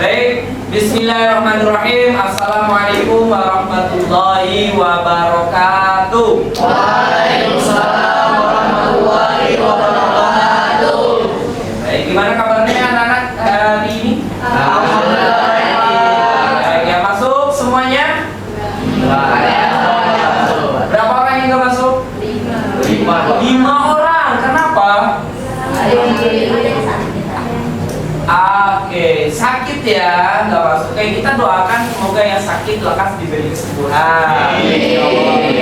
Baik, bismillahirrahmanirrahim. Assalamualaikum warahmatullahi wabarakatuh. Waalaikumsalam warahmatullahi wabarakatuh. Baik, gimana kabarnya anak-anak hari ini? Alhamdulillah. Baik, yang masuk semuanya? Berapa orang yang nggak masuk? 5 orang. Kenapa? Oke, sakit ya, nggak masuk. Oke, kita doakan semoga yang sakit lekas diberi kesembuhan.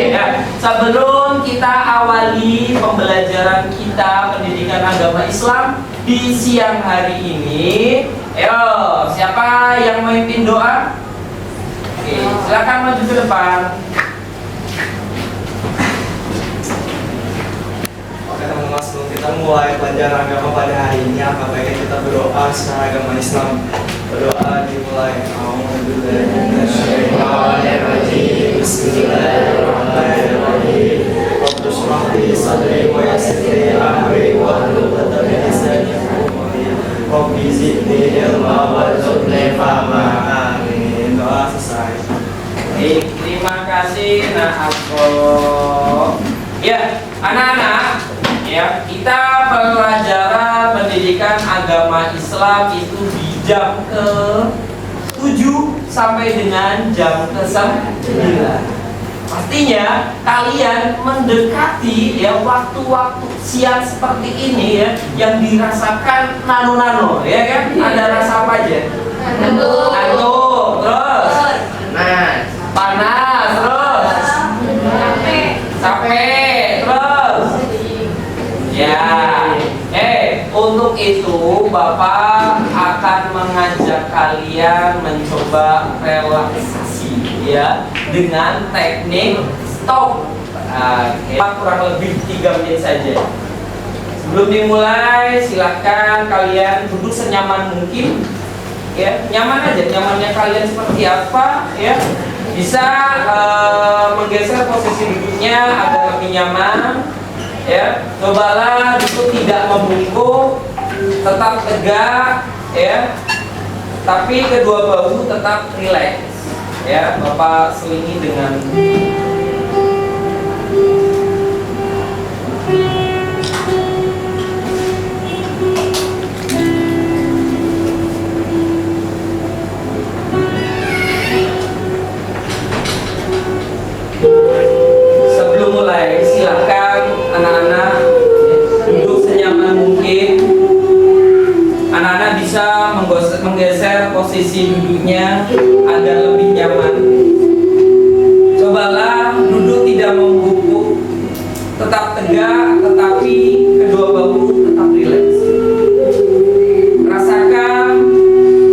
Ya, sebelum kita awali pembelajaran kita pendidikan agama Islam di siang hari ini, ayo siapa yang memimpin doa? Oke, silakan maju ke depan. Sebelum kita mulai pelajaran agama pada hari ini, apa baiknya kita berdoa secara agama Islam. Berdoa dimulai. Bismillahirrahmanirrahim. Rabbi shrah li sadri wa yassir li amri wahlul 'uqdatam min lisani yafqahu qawli. Rabbi zidni ilma warzuqni fahma. Amin. Doa selesai. Baik, terima kasih Nak Afro. Ya, anak-anak, ya, kita pelajaran pendidikan agama Islam itu di jam ke-7 sampai dengan jam ke-9. Pastinya kalian mendekati ya waktu-waktu siang seperti ini ya yang dirasakan nano-nano, ya kan? Ada rasa apa aja? Ngantuk, terus panas, terus capek, terus ya. Untuk itu Bapak akan mengajak kalian mencoba relaksasi ya dengan teknik stop. Kurang lebih 3 menit saja. Sebelum dimulai silakan kalian duduk senyaman mungkin ya, nyaman aja, nyamannya kalian seperti apa ya. Bisa menggeser posisi duduknya agar lebih nyaman ya. Cobalah duduk tidak membungkuk, tetap tegak ya, tapi kedua bahu tetap rileks ya. Bapak selingi dengan sebelum mulai silahkan anak-anak duduk senyaman mungkin. Anak-anak bisa menggeser posisi duduknya agar lebih nyaman. Cobalah duduk tidak membungkuk, tetap tegak tetapi kedua bahu tetap rileks. Rasakan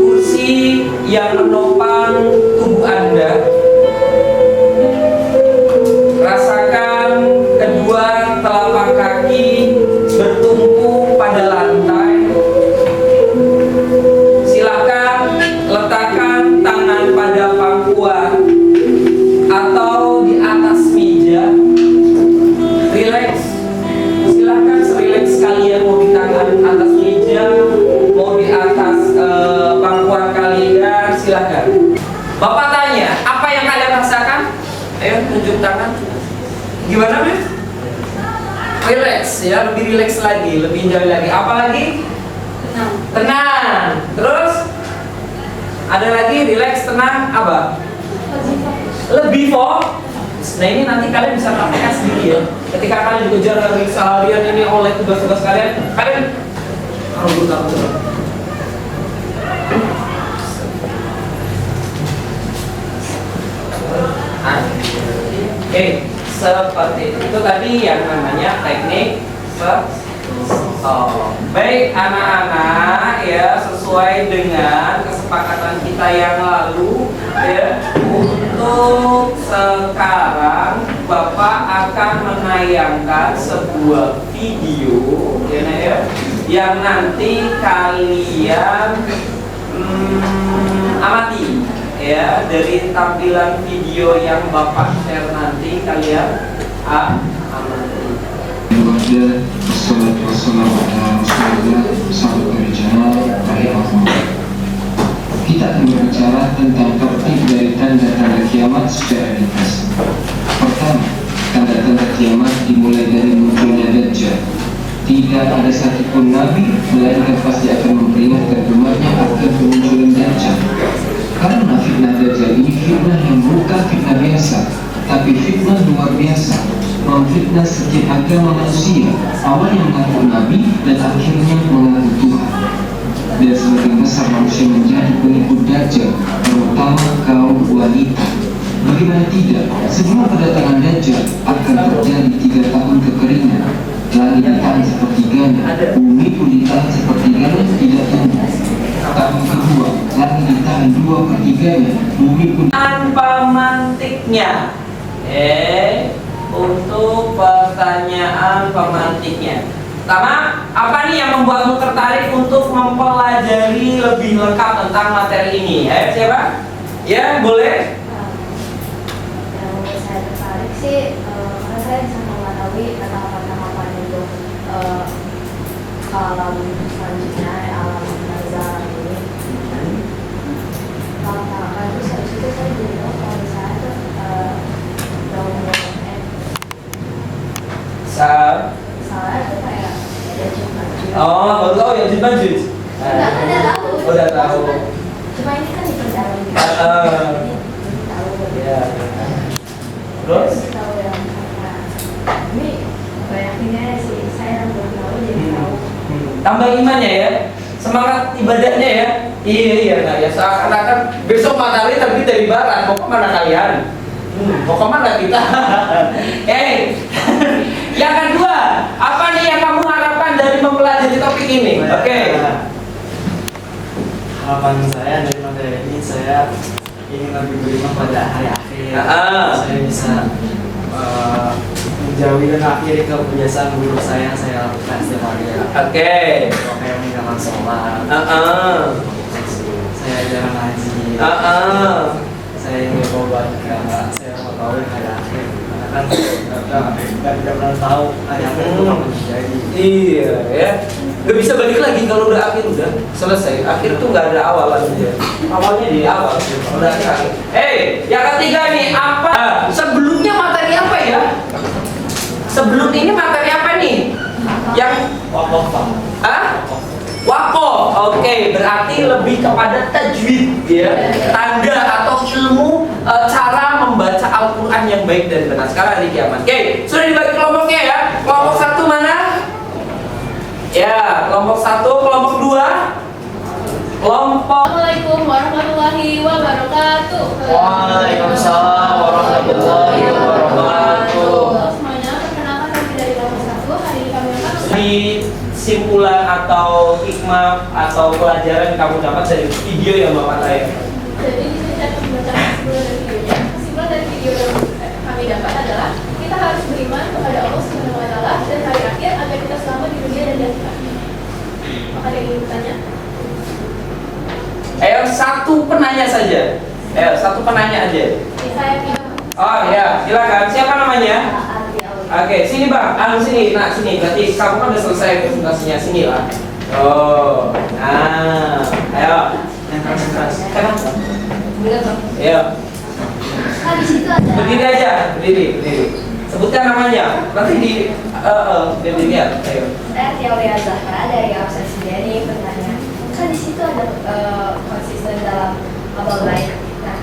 kursi yang menopang tubuh Anda. Rasakan kedua telapak kaki bertumpu pada lantai. Silakan letakkan tangan pada pangkuan atau di atas meja. Rileks. Silakan serileks kalian, mau di tangan atas meja, mau di atas pangkuan kalian, silakan. Bapak tanya, apa yang kalian rasakan? Ayo tunjuk tangan. Gimana, Mas? Relax ya, lebih relax lagi, lebih enjoy lagi. Apa lagi? Tenang. Terus ada lagi relax, tenang, apa? Lebih fokus. Nah ini nanti kalian bisa praktekkan sendiri ya. Ketika kalian dikejar dari seharian ini oleh tugas-tugas kalian harus berusaha. Oke, seperti itu tadi yang namanya teknik stop. Baik anak-anak ya, sesuai dengan kesepakatan kita yang lalu ya, untuk sekarang Bapak akan menayangkan sebuah video ya, yang nanti kalian amati ya. Dari tampilan video yang Bapak share nanti kalian amati. Wassalatu wassalamu ala rasulillah. kita akan berbicara tentang tertib dari tanda-tanda kiamat secara ringkas. Pertama, tanda-tanda kiamat dimulai dari munculnya Dajjal. Tidak ada satupun nabi melainkan pasti akan memperingatkan umatnya akan kemunculan Dajjal. Karena fitnah Dajjal ini fitnah yang bukan fitnah biasa, tapi fitnah luar biasa, memfitnah setiap agama manusia, awalnya mengaku nabi dan akhirnya mengaku Tuhan. Dan sebagian besar manusia menjadi pengikut Dajjal, terutama kaum wanita. Bagaimana tidak, sebelum kedatangan Dajjal akan terjadi 3 tahun kekeringan. Langit ditahan sepertiganya, bumi pun ditahan sepertiganya, tidak tumbuh. Tahun kedua, langit ditahan 2/3-nya, bumi pun Tanpa mantiknya. Untuk pertanyaan pemantiknya. Pertama, apa nih yang membuatmu tertarik untuk mempelajari lebih lengkap tentang materi ini? Siapa? Ya, boleh. Yang membuat saya tertarik sih karena saya bisa mengetahui tahapan-tahapan untuk alam selanjutnya, alam nazar ini. Kalau tahapan itu habis itu saya jadi tahu kalau misalnya itu daun-daun misalnya itu kayak ada jumlah. Baru tahu ya jin majid. Enggak, udah tahu. Udah tahu. Cuma ini kan diperdalam. Ini tahu. Ya. Terus? Tahu yang ini banyaknya sih saya belum tahu jadi tahu. Tambah imannya ya, semangat ibadahnya ya. Iya, nah ya seakan-akan besok matahari terbit dari barat. Mau kemana kalian? Mau kemana kita? Yang kedua, apa nih yang kamu harapkan dari mempelajari topik ini? Oke. Harapan saya dari materi ini, saya ingin lebih beriman pada hari akhir. Saya bisa menjauhi dan akhiri kebiasaan buruk saya yang saya lakukan setiap hari. Oke. Kayak meninggalkan sholat. Saya jarang ngaji. Saya ingin bertobat karena saya mau tahu hari akhir. Karena kan tidak pernah tahu hari akhir itu akan terjadi. Iya ya. Gak bisa balik lagi kalau udah akhir, udah selesai. Akhir tuh nggak ada awal lagi. Awalnya di awal, udah akhir. Yang ketiga nih apa? Sebelumnya materi apa ya? Sebelum ini materi apa nih? Yang Wakof. Oke, berarti lebih kepada tajwid ya. Tanda atau ilmu cara membaca Al-Qur'an yang baik dan benar. Sekarang hari kiamat. Oke, sudah dibagi kelompoknya ya. Kelompok 1 mana? Ya, kelompok 1, kelompok 2. Kelompok Assalamualaikum warahmatullahi wabarakatuh. Waalaikumsalam warahmatullahi wabarakatuh. Halo semuanya, perkenalkan kami dari kelompok 1. Hari ini kami akan di simpulan atau hikmah atau pelajaran yang kamu dapat dari video yang Bapak tayang. Jadi di sini saya akan membacakan kesimpulan dari videonya. Kesimpulan dari video yang kami dapat adalah kita harus beriman kepada Allah Subhanahu wa taala dan hari akhir agar kita selamat di dunia dan di akhirat. Maka ada yang ingin bertanya? Satu penanya saja. Satu penanya aja. Saya Pina. Oh ya, silakan. Siapa namanya? Oke, sini Bang. Sini. Nah, sini. Berarti kamu kan udah selesai presentasinya. Sini lah. Oh. Nah, ayo. Yang keras. Kenapa? Ayo. Di situ ada. Berdiri aja. Berdiri. Sebutkan namanya. Nanti dilihat. Ayo. Saya Teoria Zahra dari Absen sendiri bertanya. Kan di situ ada konsisten dalam amal baik. Nah,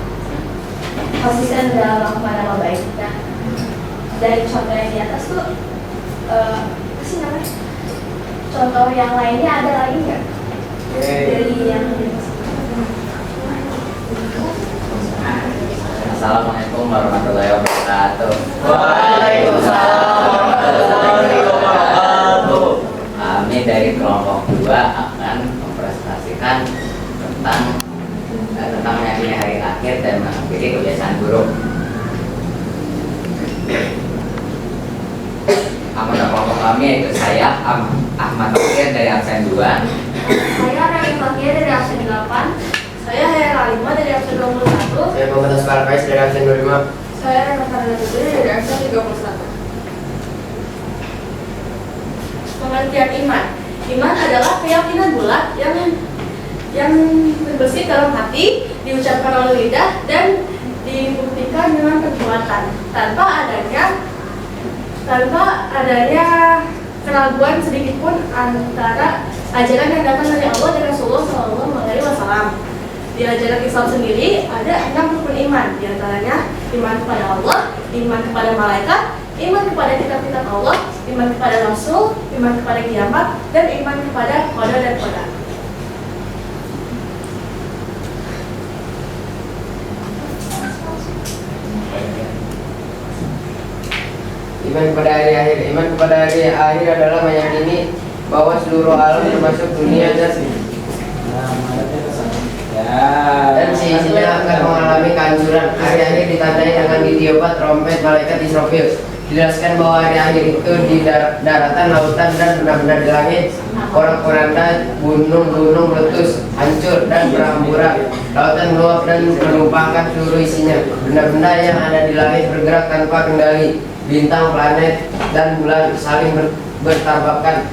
konsisten dalam melakukan amal baik. Nah, dari contoh yang di atas tuh, apa sih namanya? Contoh yang lainnya ada lagi nggak? Dari yang di atas. Assalamualaikum warahmatullahi wabarakatuh. Waalaikumsalam warahmatullahi wabarakatuh. Kami dari kelompok 2 akan mempresentasikan tentang meyakini hari akhir dan mengakhiri kebiasaan buruk. Anggota kelompok kami yaitu saya Ahmad Fakir dari absen 2. Saya Rahim Fakir dari absen 8. Saya Hera Lima dari absen 21. Saya Muhammad Asqar Faiz dari absen 25. Saya Rana Farana Putri dari absen 31. Pengertian iman. Iman adalah keyakinan bulat yang yang terbesit dalam hati, diucapkan oleh lidah, dan dibuktikan dengan perbuatan tanpa adanya keraguan sedikit pun antara ajaran yang datang dari Allah dan Rasulullah SAW. Di ajaran Islam sendiri ada 6 rukun iman, diantaranya iman kepada Allah, iman kepada malaikat, iman kepada kitab-kitab Allah, iman kepada Rasul, iman kepada kiamat, dan iman kepada qada dan qadar. Iman kepada hari akhir. Iman kepada hari akhir adalah meyakini bahwa seluruh alam termasuk dunia dan seisinya akan mengalami kehancuran. Hari akhir ditandai dengan ditiupan trompet malaikat Israfil. Dijelaskan bahwa hari akhir itu di daratan, lautan, dan benda-benda di langit, porak-poranda, gunung-gunung meletus, hancur dan berhamburan. Lautan meluap dan menumpahkan seluruh isinya. Benda-benda yang ada di langit bergerak tanpa kendali. Bintang, planet, dan bulan saling tabrakan.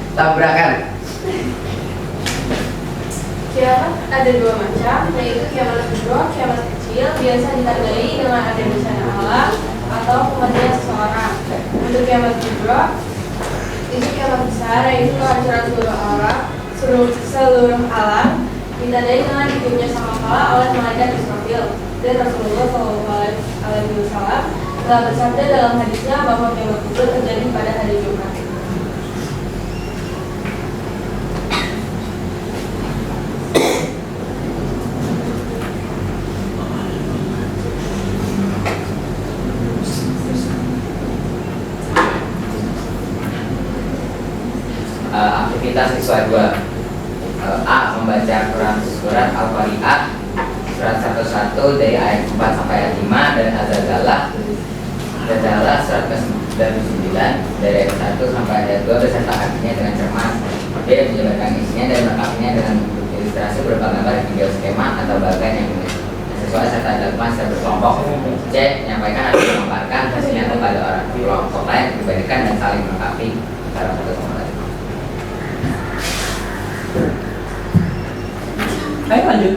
Kiamat ada 2 macam, yaitu kiamat kubro, kiamat kecil, biasa ditandai dengan ada bencana alam atau kematian seseorang. Untuk kiamat kubro, itu kiamat besar, yaitu kehancuran seluruh alam, ditandai dengan hidupnya sangkakala oleh malaikat Israfil. Dan Rasulullah SAW telah bersabda dalam hadisnya bahwa kiamat kubro terjadi pada hari Jumat. Aktivitas siswa 2. A. Membaca surat Al-Qari'ah surat 1-1 dari ayat 4 sampai ayat 5, dan Az-Zalzalah surat ke-9 dari ayat 1 sampai ayat 2 beserta artinya dengan cermat. B. Menjelaskan isinya dan melengkapinya dengan ilustrasi berupa gambar video skema atau bagan yang sesuai serta dilakukan secara berkelompok. C. Menyampaikan atau memaparkan hasilnya kepada orang kelompok lain, dibandingkan dan saling melengkapi antara satu sama lain. Ayo lanjut.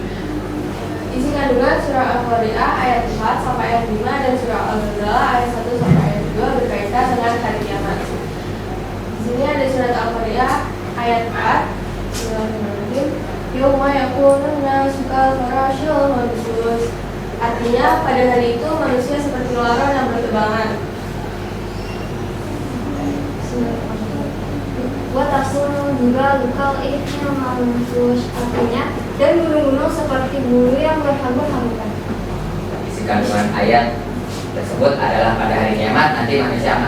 Isi kandungan surah Al-Qari'ah ayat 4 sampai ayat 5 dan surah Al-Zalzalah ayat 1 sampai ayat 2 berkaitan dengan hari kiamat. Di sini ada surat Al-Qari'ah ayat 4. Bismillahirrahmanirrahim. Yauma yakunun nasu kal farashil mabthus. Artinya pada hari itu manusia seperti laron yang bertebangan. Buat tasun juga lukal ihnya mansus, artinya dan gunung-gunung seperti bulu yang berhambur-hamburan. Isi kandungan ayat tersebut adalah pada hari kiamat nanti manusia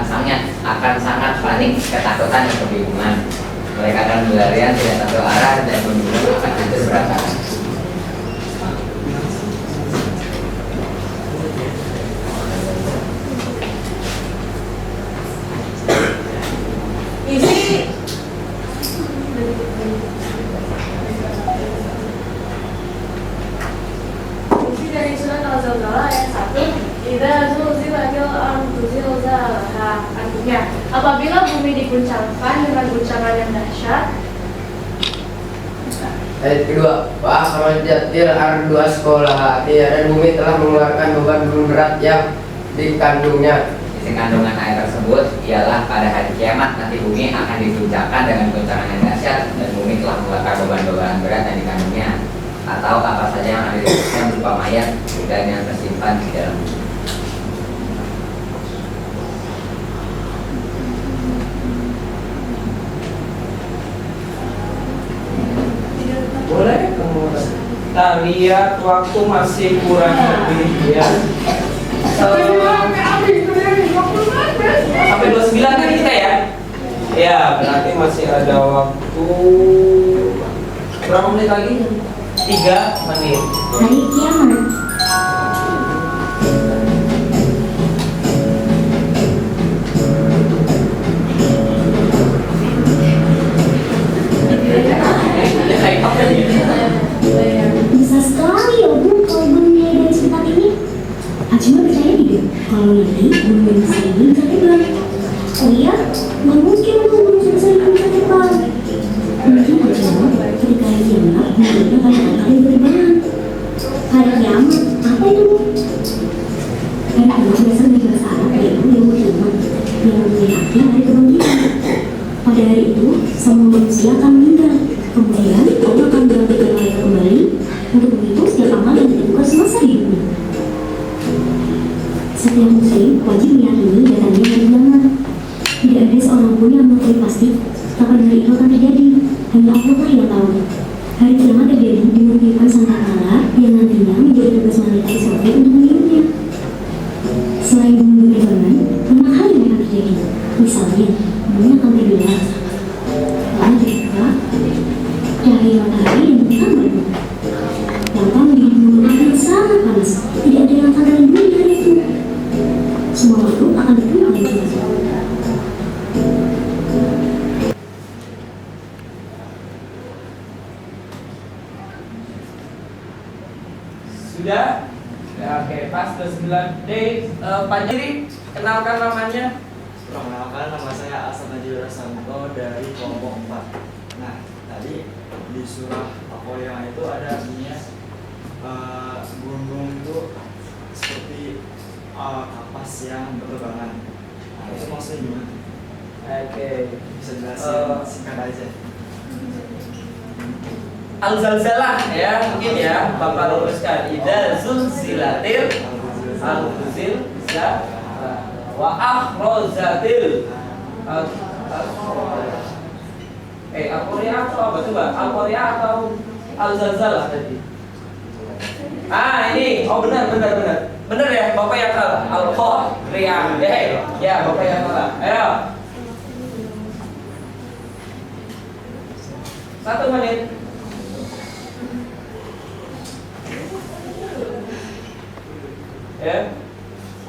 akan sangat panik, ketakutan, dan kebingungan. Mereka akan berlarian tidak satu arah dan gunung-gunung akan hancur berantakan. Isi dari surat Al-Zalzalah ayat 1. Idza zulzilatil ardu zilzalaha. Artinya, apabila bumi diguncangkan dengan guncangan yang dahsyat. Ayat kedua, wa akhrajatil ardu asqalaha. Dan bumi telah mengeluarkan beban berat yang dikandungnya. Isi kandungan ayat tersebut ialah pada hari kiamat nanti bumi akan diguncangkan dengan guncangan yang dahsyat, dan bumi telah mengeluarkan beban-beban berat yang dikandungnya, atau apa saja yang ada di dalamnya berupa mayat dan yang tersimpan di dalam. Boleh kita lihat waktu masih kurang lebih ya. Sampai 29 kan kita ya? Ya, berarti masih ada waktu berapa menit lagi? 3 menit. Hari kiamat. Bisa sekali ya Bu kalau gunungnya dari sekitar ini. Acima percaya tidak kalau nanti gunung yang besar ini bisa terbang? Oh iya, nggak mungkin kalau gunung sebesar ini bisa terbang. Mungkin Acima ketika hari kiamat menurutnya akan sangat panas. Tidak ada yang akan melindungi hari itu. Semua makhluk akan dibunuh oleh Tuhan. Sudah? Ya, oke, pas ke 9D. Pak Jiri, kenalkan namanya. Perkenalkan, nama saya Asan Najib Rasanto dari kelompok 4. Nah, tadi di surah Al-Qari'ah itu ada artinya gunung itu seperti kapas yang berterbangan. Nah, itu maksudnya gimana? Oke. Bisa jelasin singkat aja. Al-Zalzalah ya, mungkin ya Bapak luruskan. Idza zulzilatil al-zilzal wa akhrajatil Al-Qari'ah atau apa coba? Al-Qari'ah atau Al-Zalzalah tadi? Ini, oh benar ya, Bapak yang salah. Al-Qari'ah, ya Bapak yang salah. Ayo, 1 menit. Ya,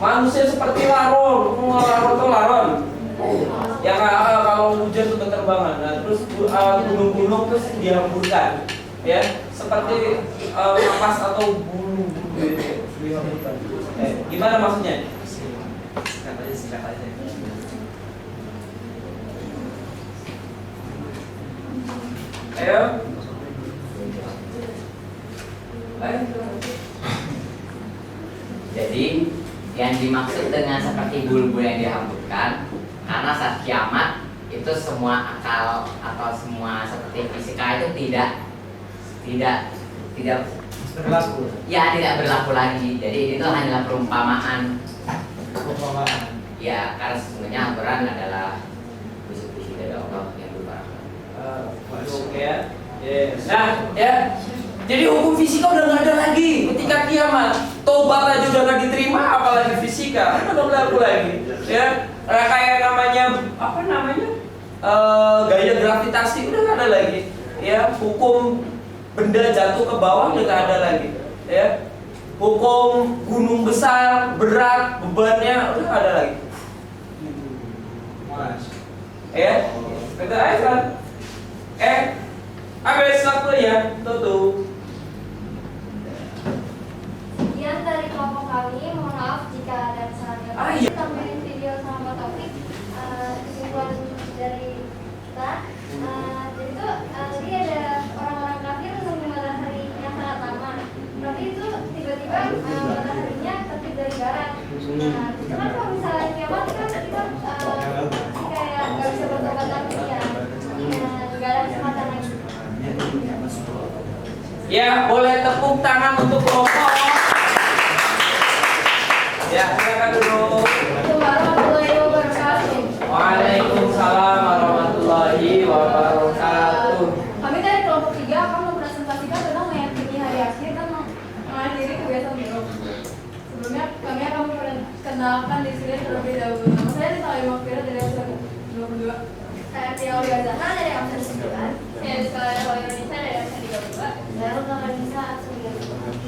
manusia seperti laron itu laron. Yang kalau hujan itu berterbangan, nah, terus gunung-gunung terus dihamburkan, ya, seperti kapas atau bulu dihamburkan. Gimana maksudnya? Singkat aja. Ayo. Jadi yang dimaksud dengan seperti bulu-bulu yang dihamburkan, karena saat kiamat itu semua akal atau semua seperti fisika itu tidak Berlaku. ya tidak berlaku lagi. Jadi itu hanyalah perumpamaan. Ya, karena sesungguhnya Al-Quran adalah bisik-bisik dari Allah yang berbaraka. Ya. Nah, ya. Jadi hukum fisika udah nggak ada lagi ketika kiamat. Tobat aja udah nggak diterima, apalagi fisika. Kan udah berlaku lagi. Ya, kayak gaya gravitasi udah nggak ada lagi. Ya, hukum benda jatuh ke bawah udah nggak ada lagi. Ya, hukum gunung besar, berat, bebannya udah nggak ada lagi. Ya, kita aja kan. Habis waktu ya, tutup. Sekian dari kelompok kami, mohon maaf jika ada kesalahan. Iya. Tambahin video sama topik kesimpulan dari kita. Jadi tuh tadi ada orang-orang kafir menunggu matahari yang sangat lama. Tapi itu tiba-tiba mataharinya terbit dari barat. Nah, itu kan kalau misalnya kiamat kan kita kayak nggak bisa bertobat lagi ya. Nggak ada kesempatan lagi. Ya, boleh tepuk tangan untuk kelompok. Ya, silakan dulu. Assalamualaikum warahmatullahi wabarakatuh. Waalaikumsalam warahmatullahi wabarakatuh. Kami dari kelompok 3 akan mempresentasikan tentang meyakini hari akhir dan mengakhiri kebiasaan buruk. Sebelumnya kami akan memperkenalkan diri sendiri terlebih dahulu. Nama saya Rita Ayu Mafira dari absen 22. Saya Tia Olga Zahra dari absen 9. Saya Rizka Laya Indonesia dari absen 32. Dan Rita Nisa absen 32.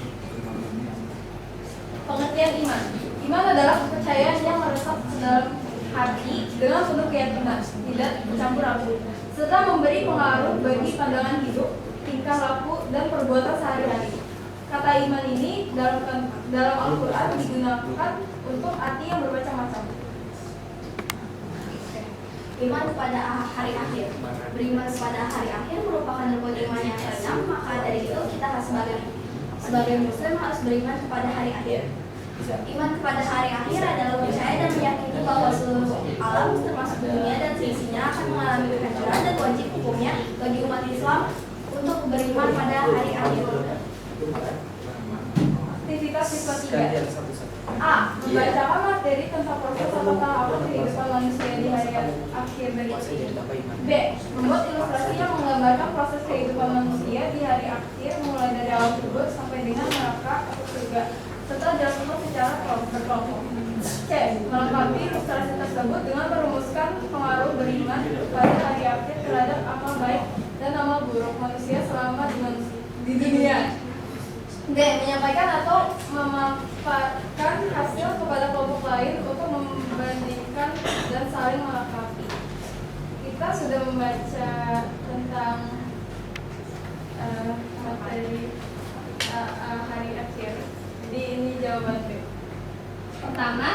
Pengertian iman. Iman adalah kepercayaan yang meresap ke dalam hati dengan penuh keyakinan, tidak bercampur aduk, serta memberi pengaruh bagi pandangan hidup, tingkah laku, dan perbuatan sehari-hari. Kata iman ini dalam Al-Quran digunakan untuk arti yang bermacam-macam. Iman kepada hari akhir. Beriman kepada hari akhir merupakan rukun iman yang keenam, maka dari itu kita harus sebagai muslim harus beriman kepada hari akhir. Iman kepada hari akhir adalah percaya dan meyakini bahwa seluruh alam termasuk dunia dan seisinya akan mengalami kehancuran dan wajib hukumnya bagi umat Islam untuk beriman pada hari akhir. Aktivitas siswa 3. A. Membacakan materi tentang proses atau tahapan kehidupan manusia di hari akhir berikut ini. B. Membuat ilustrasi yang menggambarkan proses kehidupan manusia di hari akhir mulai dari alam kubur sampai dengan neraka atau surga, serta dilakukan secara berkelompok. C. Melengkapi ilustrasi tersebut dengan merumuskan pengaruh beriman pada hari akhir terhadap amal baik dan amal buruk manusia selama di dunia. D. Menyampaikan atau memaparkan hasil kepada kelompok lain untuk membandingkan dan saling melengkapi. Kita sudah membaca tentang materi hari akhir. Jadi ini jawaban B. Pertama,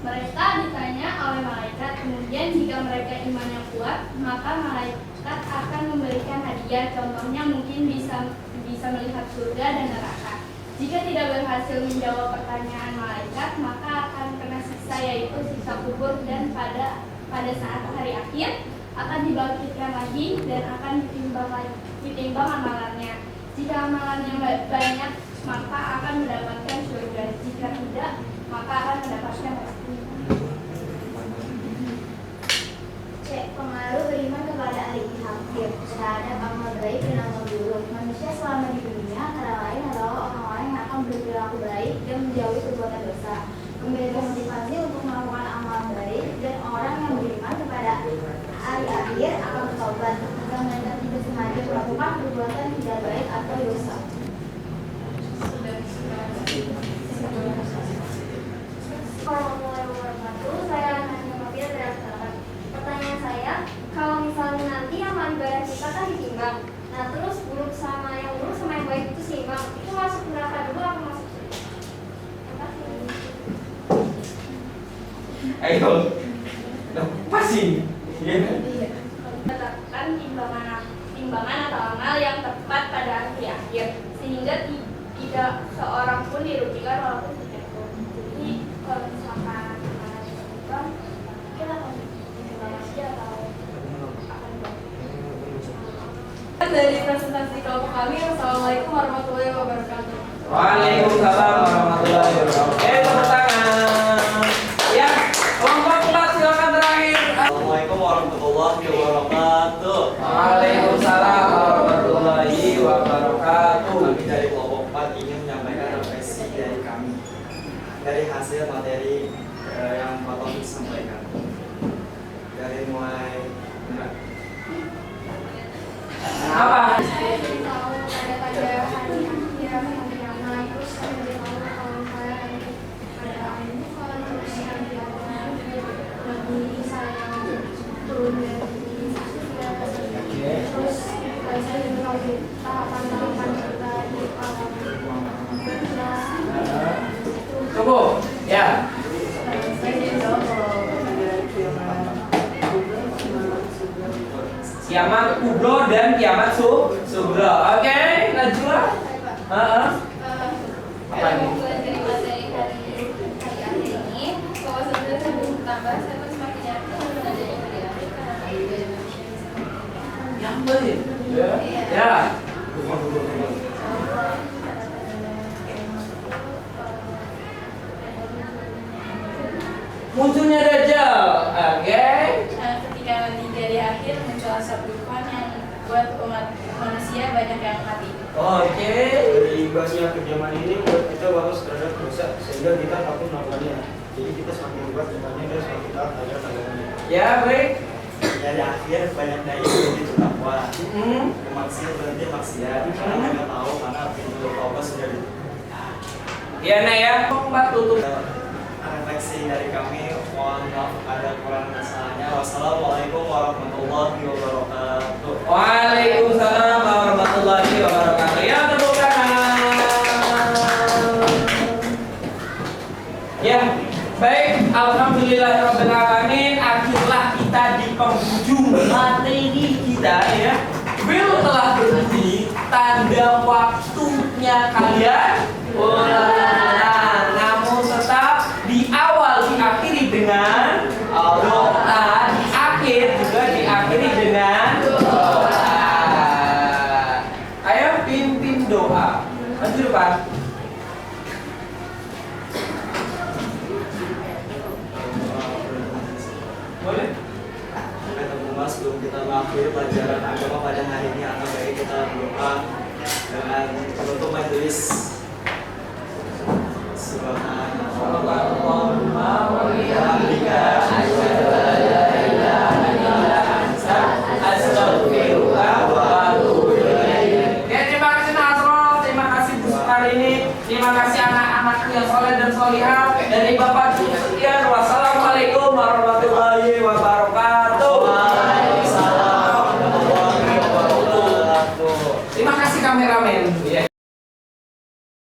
mereka ditanya oleh malaikat, kemudian jika mereka imannya kuat, maka malaikat akan memberikan hadiah. Contohnya mungkin bisa melihat surga dan neraka. Jika tidak berhasil menjawab pertanyaan malaikat, maka akan kena siksa, yaitu siksa kubur, dan pada saat hari akhir akan dibangkitkan lagi dan akan ditimbang amalannya. Jika amalannya banyak, maka akan mendapatkan surga. Jika tidak, maka akan mendapatkan neraka. C. Pengaruh beriman kepada hari akhir terhadap amal baik dan amal buruk. Manusia selama di dunia antara lain adalah orang-orang yang akan berperilaku baik dan menjauhi perbuatan dosa, memiliki motivasi untuk melakukan amal baik, dan orang yang beriman kepada hari akhir akan bertobat jika mereka tidak sengaja melakukan perbuatan tidak baik atau dosa. Warahmatullahi wabarakatuh. Saya Hanya Mafia dari Asal. Pertanyaan saya, kalau misalnya nanti amal ibadah kita kan ditimbang, nah terus buruk sama yang baik itu seimbang, itu masuk neraka dulu atau masuk surga? Terima kasih. Ayo, pasti. Iya. Tetapkan timbangan atau amal yang tepat pada hari akhir, sehingga tidak seorang pun dirugikan walaupun sedikit. Jadi kalau misalkan timbang, kita akan timbang aja atau akan Dari presentasi kelompok kami, Assalamualaikum warahmatullahi wabarakatuh. Waalaikumsalam warahmatullahi wabarakatuh. Tepuk tangan. Ya, kelompok 4 silakan terakhir. Assalamualaikum warahmatullahi wabarakatuh. Waalaikumsalam warahmatullahi wabarakatuh. Kami dari kelompok 4 ingin menyampaikan refleksi dari kami dari hasil materi yang Pak Taufik sampaikan. Dari mulai Apa? Tahu pada hari akhir kiamat, terus kami tahu kalau saya nanti ada amukan, terus yang dilakukan Nabi Isa yang turun dari surga, terus saya juga tahu tahapan-tahapan kita di alam. Cukup. Ya. Saya jadi tahu kalau ada kiamat. Kiamat kubro dan kiamat sugro. Oke, Najwa. Apa ini? Mulai dari materi hari akhir ini, bahwa sebenarnya saya belum bertambah, saya pun semakin yakin adanya hari akhir karena ide manusia bisa Yang beli. Ya. Munculnya Dajjal. Oke. ketika nanti dari akhir muncul asap dukhan yang buat umat manusia banyak yang mati. Oke. dari imbasnya kejaman ini buat kita harus terhadap dosa sehingga kita takut melakukannya. Jadi kita semakin kuat imannya dan semakin taat terhadap agamanya. Ya, baik. Dari akhir banyak dai berhenti bertakwa, kemaksiat berhenti maksiat, karena mereka tahu mana pintu taubat sudah dibuka. Ya, Nak ya. Mbak tutup. Refleksi dari kami, mohon maaf ada kurang kesalahannya. Wassalamualaikum warahmatullahi wabarakatuh. Waalaikumsalam warahmatullahi wabarakatuh. Ya, tepuk tangan. Ya, baik. Alhamdulillahirabbil alamin. Akhirlah kita di penghujung materi kita ya. Bel telah berbunyi, tanda waktunya kalian pulang. Namun tetap di awal diakhiri dengan doa, di akhir juga diakhiri dengan doa. Ayo pimpin doa. Maju depan. Boleh? Teman-teman, sebelum kita mengakhiri pelajaran agama pada hari ini, akan baik kita berdoa dengan penutup majelis. Subhanallahumma wa bihamdika asyhadu an la ilaha illa anta astaghfiruka wa atubu ilaik. Ya, terima kasih Nasrul, terima kasih Bu Suka. hari ini. Terima kasih anak-anakku yang soleh dan solihah. Dari Bapak